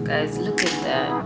guys, look at that.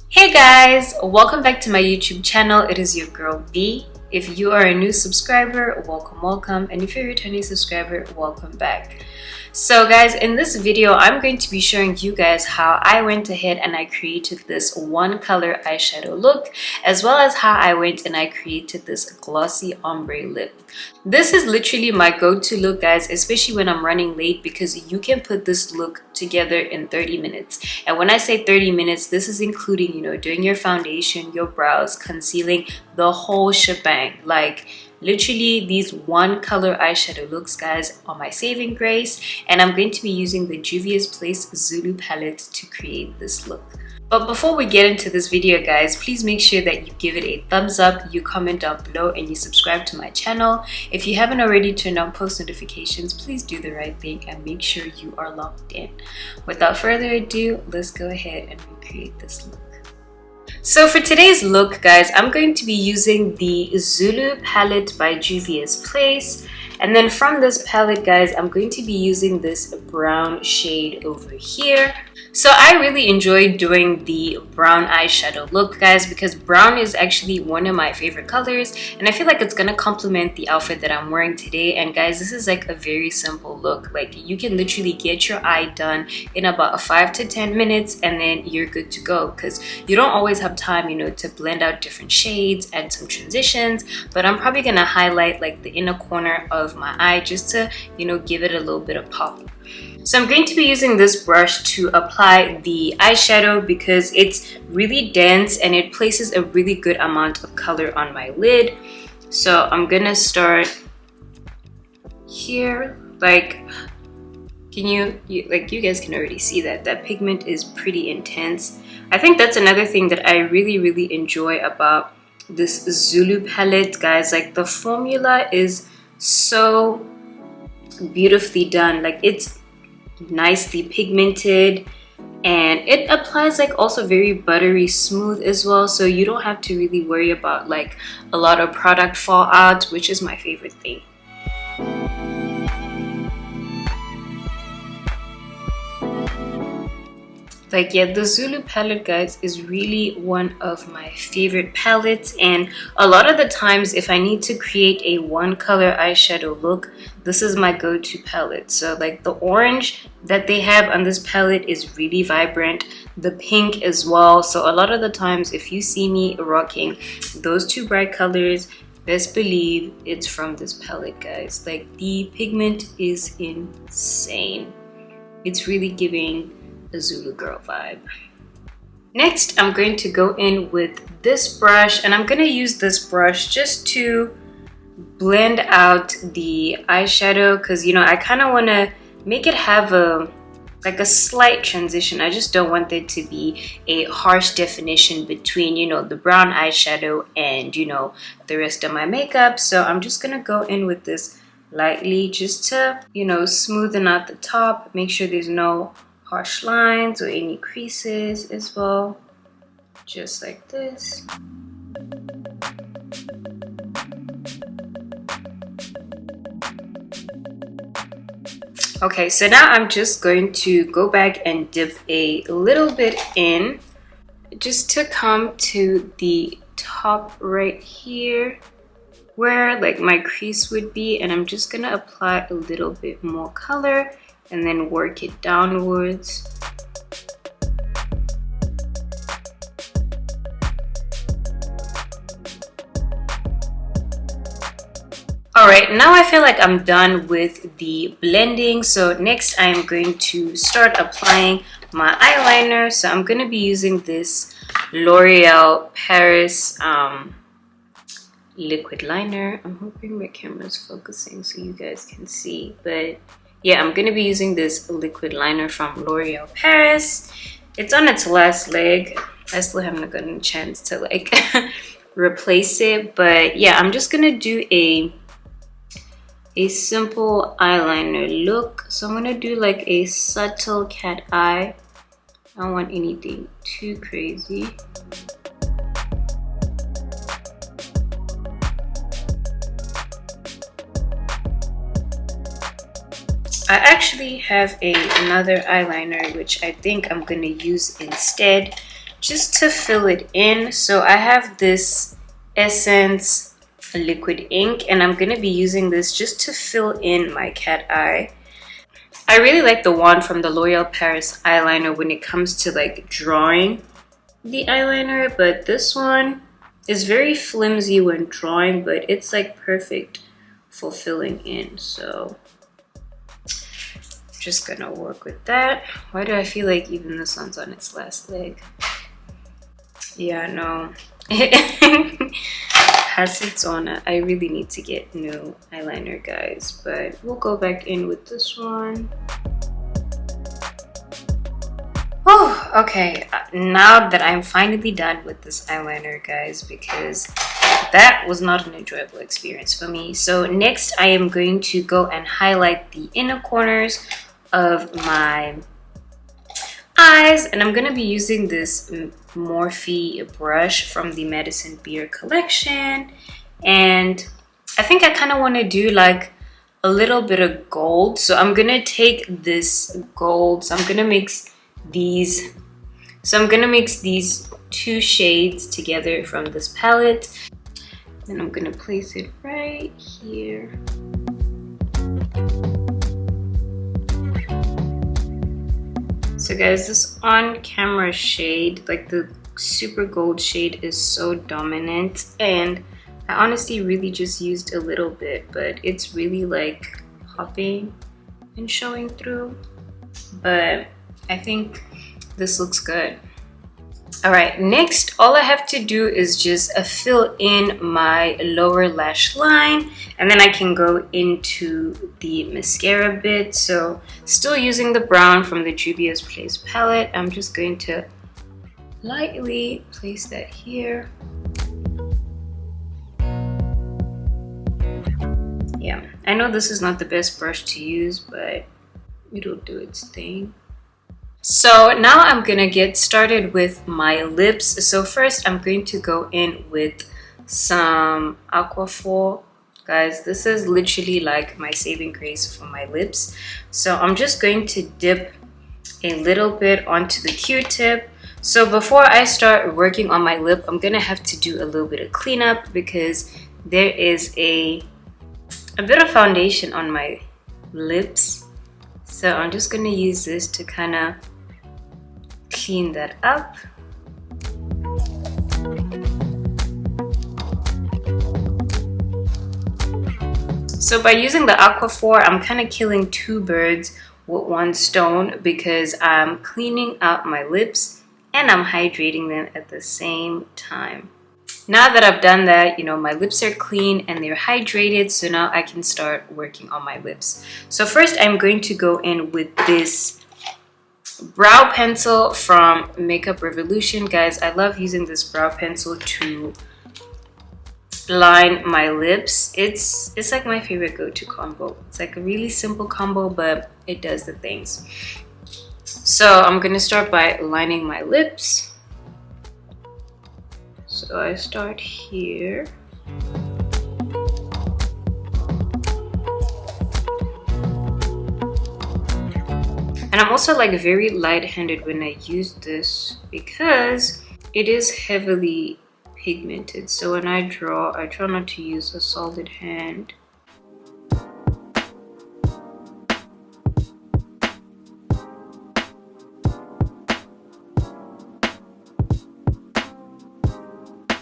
Hey guys, welcome back to my YouTube channel. It is your girl V. If you are a new subscriber, welcome, and if you're a returning subscriber, welcome back. So guys, in this video I'm going to be showing you guys how I went ahead and I created this one color eyeshadow look, as well as how I went and I created this glossy ombre lip. This is literally my go-to look, guys, especially when I'm running late, because you can put this look together in 30 minutes. And when I say 30 minutes, this is including, you know, doing your foundation, your brows, concealing, the whole shebang. Like literally, these one color eyeshadow looks, guys, are my saving grace, and I'm going to be using the Juvia's Place Zulu palette to create this look. But before we get into this video, guys, please make sure that you give it a thumbs up, you comment down below, and you subscribe to my channel. If you haven't already turned on post notifications, please do the right thing and make sure you are logged in. Without further ado, let's go ahead and recreate this look. So for today's look, guys, I'm going to be using the Zulu palette by Juvia's Place. And then from this palette, guys, I'm going to be using this brown shade over here. So I really enjoy doing the brown eyeshadow look, guys, because brown is actually one of my favorite colors, and I feel like it's gonna complement the outfit that I'm wearing today. And guys, this is like a very simple look. Like you can literally get your eye done in about 5 to 10 minutes and then you're good to go, because you don't always have time, you know, to blend out different shades, add some transitions. But I'm probably gonna highlight like the inner corner of my eye just to, you know, give it a little bit of pop. So I'm going to be using this brush to apply the eyeshadow because it's really dense and it places a really good amount of color on my lid. So I'm gonna start here. Like, can you guys can already see that pigment is pretty intense. I think that's another thing that I really enjoy about this Zulu palette, guys. Like the formula is so beautifully done. Like it's nicely pigmented and it applies like also very buttery smooth as well, so you don't have to really worry about like a lot of product fallout, which is my favorite thing. Like, yeah, the Zulu palette, guys, is really one of my favorite palettes, and a lot of the times if I need to create a one color eyeshadow look, this is my go-to palette. So like the orange that they have on this palette is really vibrant, the pink as well. So a lot of the times if you see me rocking those two bright colors, best believe it's from this palette, guys. Like the pigment is insane. It's really giving a Zulu girl vibe. Next, I'm going to go in with this brush, and I'm going to use this brush just to blend out the eyeshadow, because, you know, I kind of want to make it have a slight transition. I just don't want there to be a harsh definition between, you know, the brown eyeshadow and, you know, the rest of my makeup. So I'm just going to go in with this lightly just to, you know, smoothen out the top, make sure there's no harsh lines or any creases as well, just like this. Okay, so now I'm just going to go back and dip a little bit in just to come to the top right here where like my crease would be, and I'm just gonna apply a little bit more color and then work it downwards. Alright, now I feel like I'm done with the blending. So next I'm going to start applying my eyeliner. So I'm going to be using this Loreal Paris liquid liner. I'm hoping my camera's focusing so you guys can see, but yeah, I'm gonna be using this liquid liner from L'Oreal Paris. It's on its last leg. I still haven't gotten a chance to like replace it, but yeah, I'm just gonna do a simple eyeliner look. So I'm gonna do like a subtle cat eye. I don't want anything too crazy. I actually have another eyeliner which I think I'm gonna use instead just to fill it in. So I have this Essence liquid ink and I'm gonna be using this just to fill in my cat eye. I really like the wand from the L'Oreal Paris eyeliner when it comes to like drawing the eyeliner, but this one is very flimsy when drawing, but it's like perfect for filling in. So just gonna work with that. Why do I feel like even this one's on its last leg? Yeah, no. Has its on. I really need to get new eyeliner, guys, but we'll go back in with this one. Oh, okay. Now that I'm finally done with this eyeliner, guys, because that was not an enjoyable experience for me. So next I am going to go and highlight the inner corners of my eyes, and I'm gonna be using this Morphe brush from the Madison Beer collection, and I think I kind of want to do like a little bit of gold. So I'm gonna take this gold, so I'm gonna mix these two shades together from this palette, and I'm gonna place it right here. So guys, this on-camera shade, like the super gold shade, is so dominant, and I honestly really just used a little bit, but it's really like popping and showing through. But I think this looks good. All right, next all I have to do is just fill in my lower lash line, and then I can go into the mascara bit. So still using the brown from the Juvia's Place palette, I'm just going to lightly place that here. Yeah, I know this is not the best brush to use, but it'll do its thing. So now I'm gonna get started with my lips. So first I'm going to go in with some Aquaphor. Guys, this is literally like my saving grace for my lips. So I'm just going to dip a little bit onto the Q-tip. So before I start working on my lip, I'm gonna have to do a little bit of cleanup because there is a bit of foundation on my lips. So I'm just gonna use this to kind of clean that up. So by using the Aquaphor, I'm kind of killing two birds with one stone because I'm cleaning out my lips and I'm hydrating them at the same time. Now that I've done that, you know, my lips are clean and they're hydrated, so now I can start working on my lips. So first I'm going to go in with this brow pencil from Makeup Revolution. Guys, I love using this brow pencil to line my lips. It's like my favorite go-to combo. It's like a really simple combo, but it does the things. So I'm gonna start by lining my lips. So I start here. And I'm also like very light-handed when I use this because it is heavily pigmented. So when I draw, I try not to use a solid hand.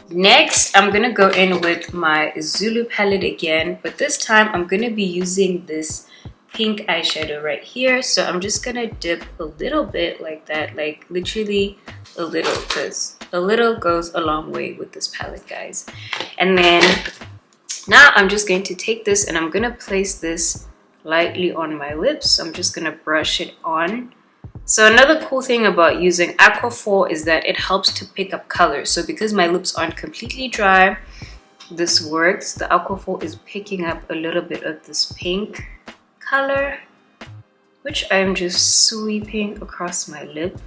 Next, I'm gonna go in with my Zulu palette again, but this time I'm gonna be using this pink eyeshadow right here. So I'm just gonna dip a little bit like that, like literally a little, because a little goes a long way with this palette, guys. And then now I'm just going to take this and I'm gonna place this lightly on my lips. So I'm just gonna brush it on. So another cool thing about using Aquaphor is that it helps to pick up color. So because my lips aren't completely dry, this works. The Aquaphor is picking up a little bit of this pink color, which I'm just sweeping across my lip.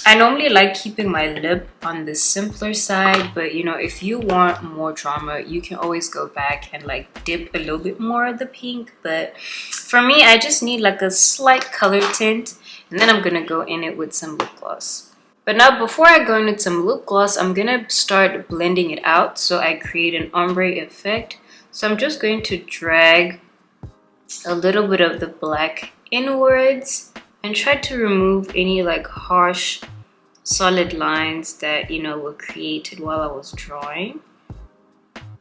I normally like keeping my lip on the simpler side, but you know, if you want more drama, you can always go back and like dip a little bit more of the pink. But for me, I just need like a slight color tint, and then I'm gonna go in it with some lip gloss. But now before I go into some lip gloss, I'm gonna start blending it out so I create an ombre effect. So I'm just going to drag a little bit of the black inwards and try to remove any like harsh solid lines that, you know, were created while I was drawing,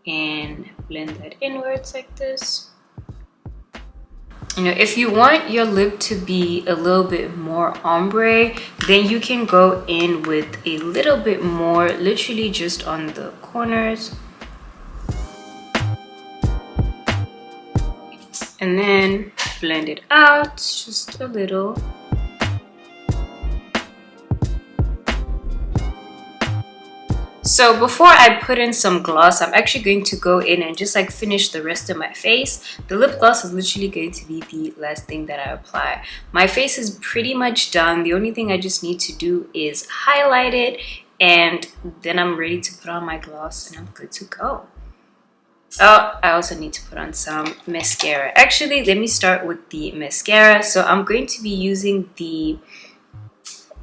and blend that inwards like this. You know, if you want your lip to be a little bit more ombre, then you can go in with a little bit more, literally just on the corners, and then blend it out just a little. So before I put in some gloss, I'm actually going to go in and just like finish the rest of my face. The lip gloss is literally going to be the last thing that I apply. My face is pretty much done. The only thing I just need to do is highlight it, and then I'm ready to put on my gloss and I'm good to go. Oh, I also need to put on some mascara. Actually, let me start with the mascara. So I'm going to be using the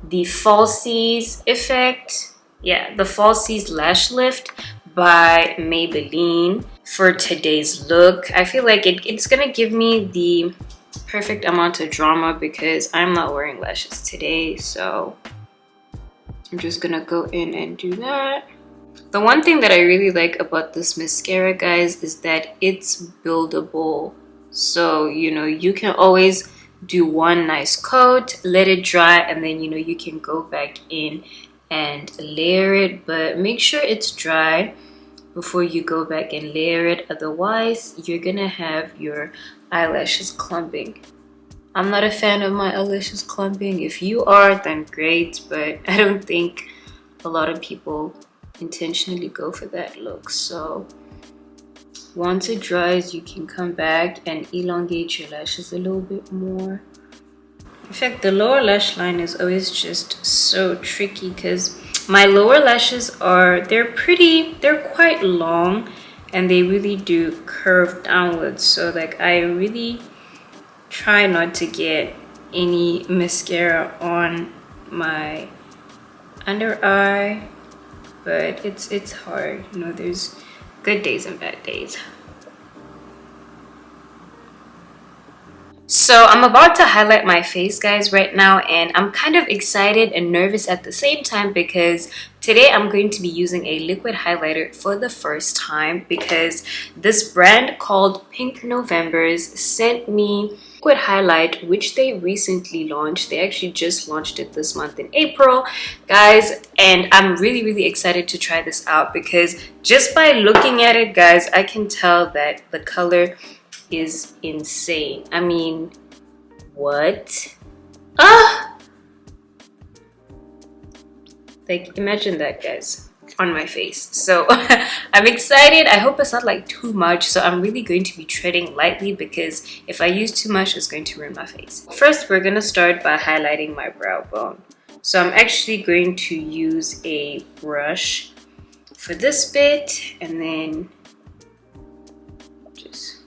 Falsies effect. Yeah, the Falsies Lash Lift by Maybelline for today's look. I feel like it's gonna give me the perfect amount of drama because I'm not wearing lashes today. So I'm just gonna go in and do that. The one thing that I really like about this mascara, guys, is that it's buildable. So, you know, you can always do one nice coat, let it dry, and then, you know, you can go back in and layer it, but make sure it's dry before you go back and layer it. Otherwise, you're gonna have your eyelashes clumping. I'm not a fan of my eyelashes clumping. If you are, then great, but I don't think a lot of people intentionally go for that look. So once it dries, you can come back and elongate your lashes a little bit more. In fact, the lower lash line is always just so tricky because my lower lashes they're quite long, and they really do curve downwards. So like I really try not to get any mascara on my under eye, but it's hard. You know, there's good days and bad days. So I'm about to highlight my face, guys, right now, and I'm kind of excited and nervous at the same time because today I'm going to be using a liquid highlighter for the first time because this brand called Pink Novembers sent me liquid highlight, which they recently launched. They actually just launched it this month in April, guys, and I'm really excited to try this out because just by looking at it, guys, I can tell that the color is insane. I mean, what? Like, imagine that, guys, on my face. So I'm excited. I hope it's not like too much. So I'm really going to be treading lightly because if I use too much, it's going to ruin my face. First, we're gonna start by highlighting my brow bone. So I'm actually going to use a brush for this bit, and then just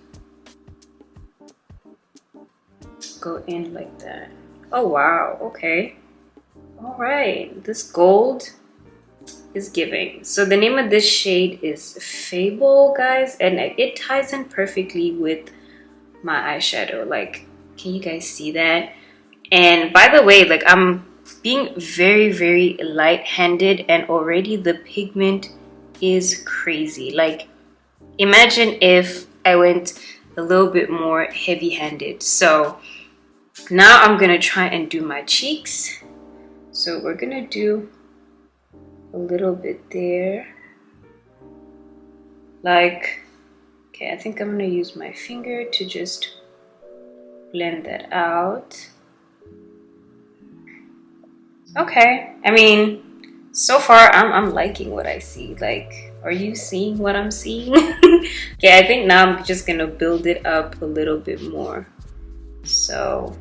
go in like that. Oh wow, okay. All right, this gold is giving. So the name of this shade is Fable, guys, and it ties in perfectly with my eyeshadow. Like, can you guys see that? And by the way, like, I'm being very light-handed, and already the pigment is crazy. Like, imagine if I went a little bit more heavy-handed. So now I'm gonna try and do my cheeks. So we're gonna do a little bit there. Like, okay, I think I'm gonna use my finger to just blend that out. Okay, I mean, so far I'm liking what I see. Like, are you seeing what I'm seeing? Okay, I think now I'm just gonna build it up a little bit more. So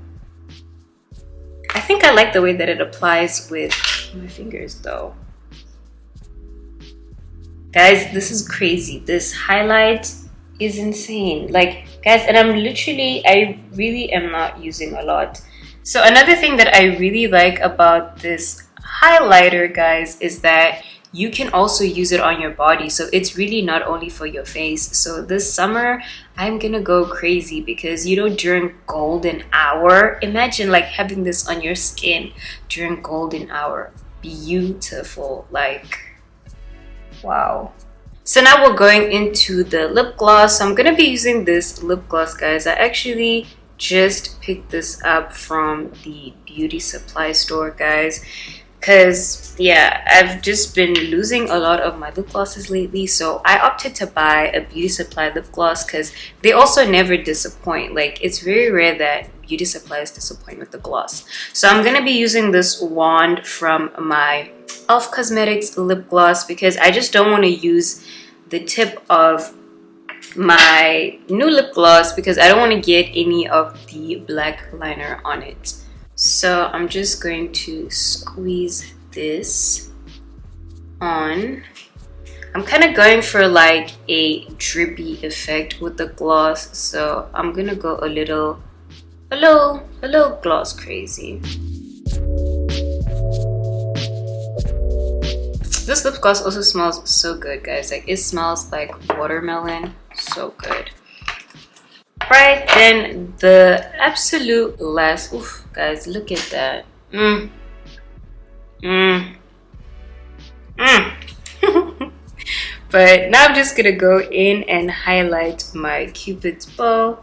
I think I like the way that it applies with on my fingers though. Guys, this is crazy. This highlight is insane. Like, guys, and I really am not using a lot. So another thing that I really like about this highlighter, guys, is that you can also use it on your body. So it's really not only for your face. So this summer, I'm gonna go crazy because, you know, during golden hour, imagine like having this on your skin during golden hour. Beautiful. Like, wow. So now we're going into the lip gloss. So I'm gonna be using this lip gloss, guys. I actually just picked this up from the beauty supply store, guys, because yeah, I've just been losing a lot of my lip glosses lately. So I opted to buy a beauty supply lip gloss because they also never disappoint. Like, it's very rare that beauty supplies disappoint with the gloss. So I'm gonna be using this wand from my Elf Cosmetics lip gloss because I just don't want to use the tip of my new lip gloss because I don't want to get any of the black liner on it. So I'm just going to squeeze this on. I'm kind of going for like a drippy effect with the gloss, so I'm gonna go a little gloss crazy. This lip gloss also smells so good, guys. Like, it smells like watermelon. So good. Right, then the absolute last, oof, guys, look at that. But now I'm just gonna go in and highlight my Cupid's bow.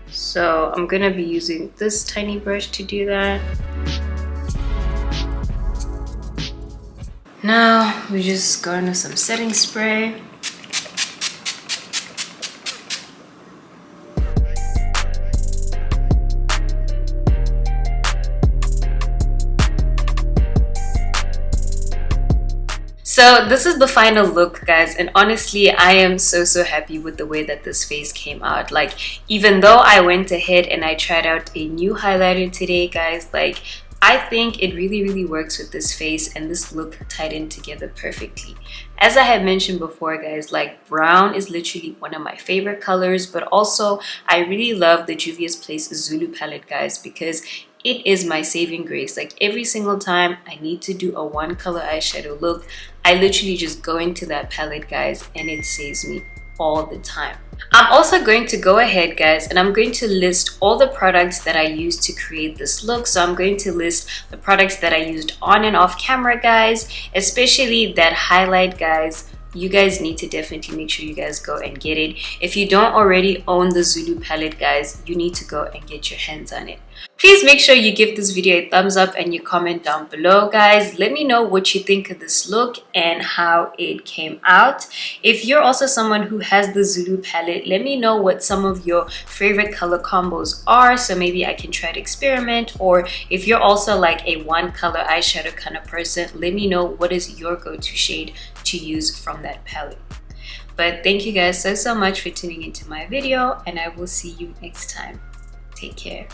So I'm gonna be using this tiny brush to do that. Now we just go into some setting spray. So this is the final look, guys, and honestly I am so happy with the way that this face came out. Like, even though I went ahead and I tried out a new highlighter today, guys, like, I think it really works with this face, and this look tied in together perfectly. As I had mentioned before, guys, like, brown is literally one of my favorite colors, but also I really love the Juvia's Place Zulu palette, guys, because it is my saving grace. Like, every single time I need to do a one color eyeshadow look, I literally just go into that palette, guys, and it saves me all the time. I'm also going to go ahead, guys, and I'm going to list all the products that I used to create this look. So I'm going to list the products that I used on and off camera, guys, especially that highlight, guys. You guys need to definitely make sure you guys go and get it. If you don't already own the Zulu palette, guys, you need to go and get your hands on it. Please make sure you give this video a thumbs up and you comment down below, guys. Let me know what you think of this look and how it came out. If you're also someone who has the Zulu palette, let me know what some of your favorite color combos are, so maybe I can try to experiment. Or if you're also like a one color eyeshadow kind of person, let me know what is your go-to shade to use from that palette. But thank you guys so much for tuning into my video, and I will see you next time. Take care.